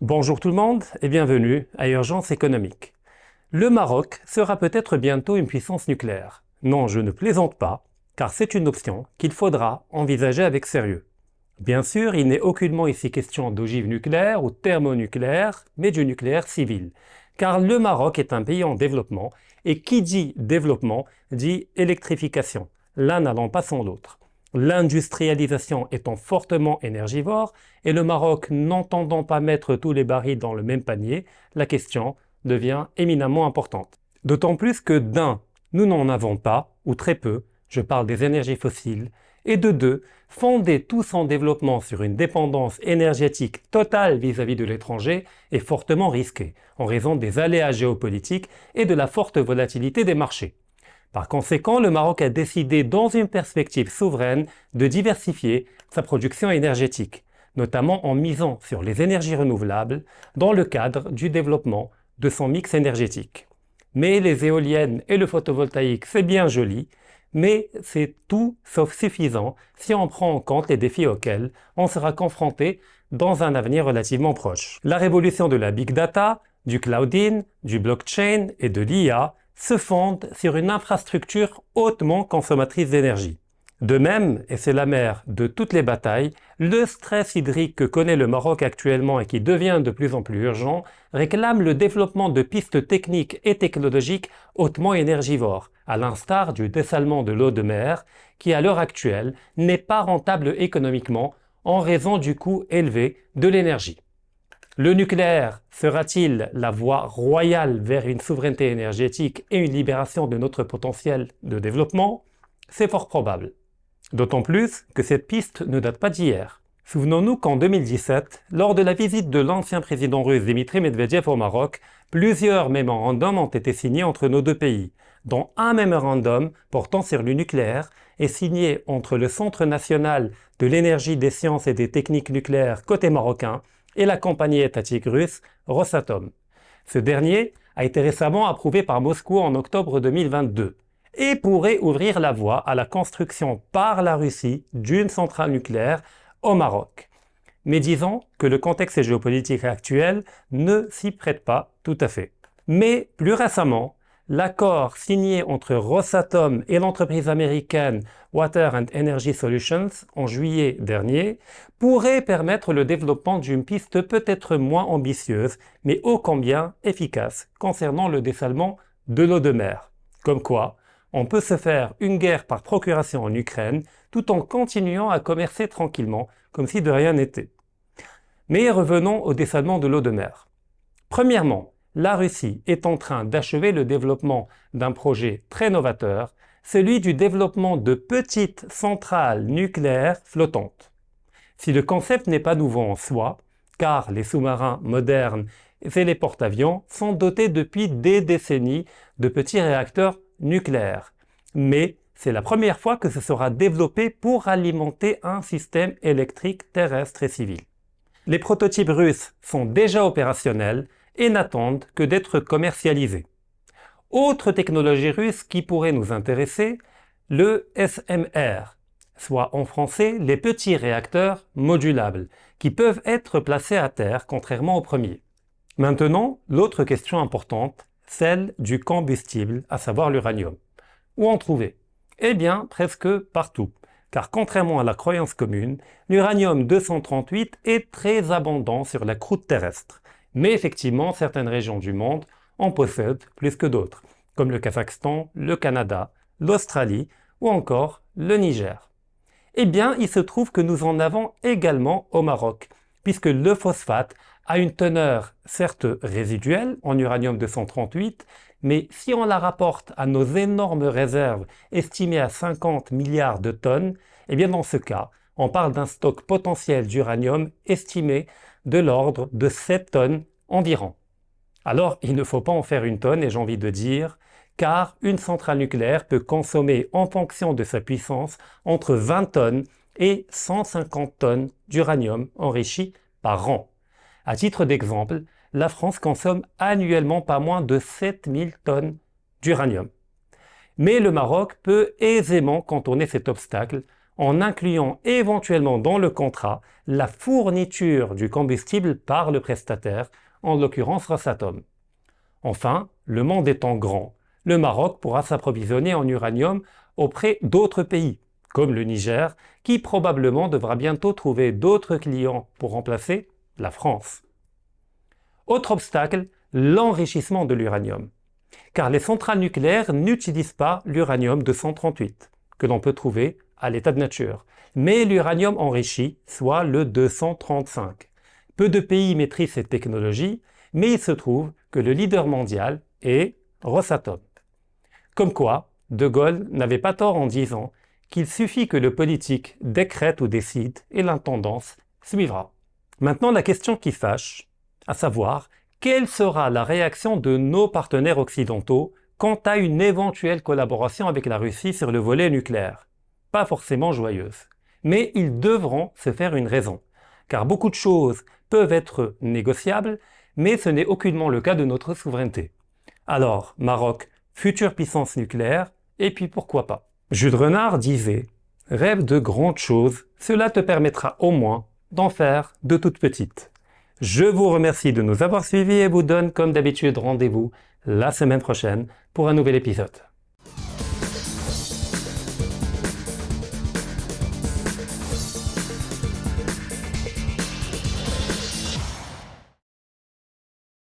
Bonjour tout le monde et bienvenue à Urgence économique. Le Maroc sera peut-être bientôt une puissance nucléaire. Non, je ne plaisante pas, car c'est une option qu'il faudra envisager avec sérieux. Bien sûr, il n'est aucunement ici question d'ogive nucléaire ou thermonucléaire, mais du nucléaire civil, car le Maroc est un pays en développement, et qui dit développement dit électrification, l'un n'allant pas sans l'autre. L'industrialisation étant fortement énergivore et le Maroc n'entendant pas mettre tous les barils dans le même panier, la question devient éminemment importante. D'autant plus que d'un, nous n'en avons pas, ou très peu, je parle des énergies fossiles, et de deux, fonder tout son développement sur une dépendance énergétique totale vis-à-vis de l'étranger est fortement risqué, en raison des aléas géopolitiques et de la forte volatilité des marchés. Par conséquent, le Maroc a décidé, dans une perspective souveraine, de diversifier sa production énergétique, notamment en misant sur les énergies renouvelables dans le cadre du développement de son mix énergétique. Mais les éoliennes et le photovoltaïque, c'est bien joli, mais c'est tout sauf suffisant si on prend en compte les défis auxquels on sera confronté dans un avenir relativement proche. La révolution de la big data, du clouding, du blockchain et de l'IA se fonde sur une infrastructure hautement consommatrice d'énergie. De même, et c'est la mère de toutes les batailles, le stress hydrique que connaît le Maroc actuellement et qui devient de plus en plus urgent réclame le développement de pistes techniques et technologiques hautement énergivores, à l'instar du dessalement de l'eau de mer, qui à l'heure actuelle n'est pas rentable économiquement en raison du coût élevé de l'énergie. Le nucléaire sera-t-il la voie royale vers une souveraineté énergétique et une libération de notre potentiel de développement? C'est fort probable. D'autant plus que cette piste ne date pas d'hier. Souvenons-nous qu'en 2017, lors de la visite de l'ancien président russe Dmitri Medvedev au Maroc, plusieurs mémorandums ont été signés entre nos deux pays, dont un mémorandum portant sur le nucléaire est signé entre le Centre national de l'énergie, des sciences et des techniques nucléaires côté marocain et la compagnie étatique russe Rosatom. Ce dernier a été récemment approuvé par Moscou en octobre 2022 et pourrait ouvrir la voie à la construction par la Russie d'une centrale nucléaire au Maroc. Mais disons que le contexte géopolitique actuel ne s'y prête pas tout à fait. Mais plus récemment, l'accord signé entre Rosatom et l'entreprise américaine Water and Energy Solutions en juillet dernier pourrait permettre le développement d'une piste peut-être moins ambitieuse, mais ô combien efficace concernant le dessalement de l'eau de mer. Comme quoi, on peut se faire une guerre par procuration en Ukraine tout en continuant à commercer tranquillement, comme si de rien n'était. Mais revenons au dessalement de l'eau de mer. Premièrement, la Russie est en train d'achever le développement d'un projet très novateur, celui du développement de petites centrales nucléaires flottantes. Si le concept n'est pas nouveau en soi, car les sous-marins modernes et les porte-avions sont dotés depuis des décennies de petits réacteurs nucléaires. Mais c'est la première fois que ce sera développé pour alimenter un système électrique terrestre et civil. Les prototypes russes sont déjà opérationnels et n'attendent que d'être commercialisés. Autre technologie russe qui pourrait nous intéresser, le SMR, soit en français les petits réacteurs modulables, qui peuvent être placés à terre contrairement au premier. Maintenant, l'autre question importante, celle du combustible, à savoir l'uranium. Où en trouver? Eh bien, presque partout, car contrairement à la croyance commune, l'uranium-238 est très abondant sur la croûte terrestre. Mais effectivement, certaines régions du monde en possèdent plus que d'autres, comme le Kazakhstan, le Canada, l'Australie ou encore le Niger. Eh bien, il se trouve que nous en avons également au Maroc, puisque le phosphate a une teneur certes résiduelle en uranium-238, mais si on la rapporte à nos énormes réserves estimées à 50 milliards de tonnes, eh bien dans ce cas, on parle d'un stock potentiel d'uranium estimé de l'ordre de 7 tonnes environ. Alors, il ne faut pas en faire une tonne, et j'ai envie de dire, car une centrale nucléaire peut consommer en fonction de sa puissance entre 20 tonnes et 150 tonnes d'uranium enrichi par an. À titre d'exemple, la France consomme annuellement pas moins de 7000 tonnes d'uranium. Mais le Maroc peut aisément contourner cet obstacle en incluant éventuellement dans le contrat la fourniture du combustible par le prestataire, en l'occurrence Rosatom. Enfin, le monde étant grand, le Maroc pourra s'approvisionner en uranium auprès d'autres pays, comme le Niger, qui probablement devra bientôt trouver d'autres clients pour remplacer la France. Autre obstacle, l'enrichissement de l'uranium. Car les centrales nucléaires n'utilisent pas l'uranium-238, que l'on peut trouver à l'état de nature, mais l'uranium enrichi, soit le 235. Peu de pays maîtrisent cette technologie, mais il se trouve que le leader mondial est Rosatom. Comme quoi, De Gaulle n'avait pas tort en disant qu'il suffit que le politique décrète ou décide et l'intendance suivra. Maintenant, la question qui fâche, à savoir, quelle sera la réaction de nos partenaires occidentaux quant à une éventuelle collaboration avec la Russie sur le volet nucléaire? Pas forcément joyeuse. Mais ils devront se faire une raison, car beaucoup de choses peuvent être négociables, mais ce n'est aucunement le cas de notre souveraineté. Alors, Maroc, future puissance nucléaire, et puis pourquoi pas? Jules Renard disait « Rêve de grandes choses, cela te permettra au moins d'en faire de toutes petites ». Je vous remercie de nous avoir suivis et vous donne comme d'habitude rendez-vous la semaine prochaine pour un nouvel épisode.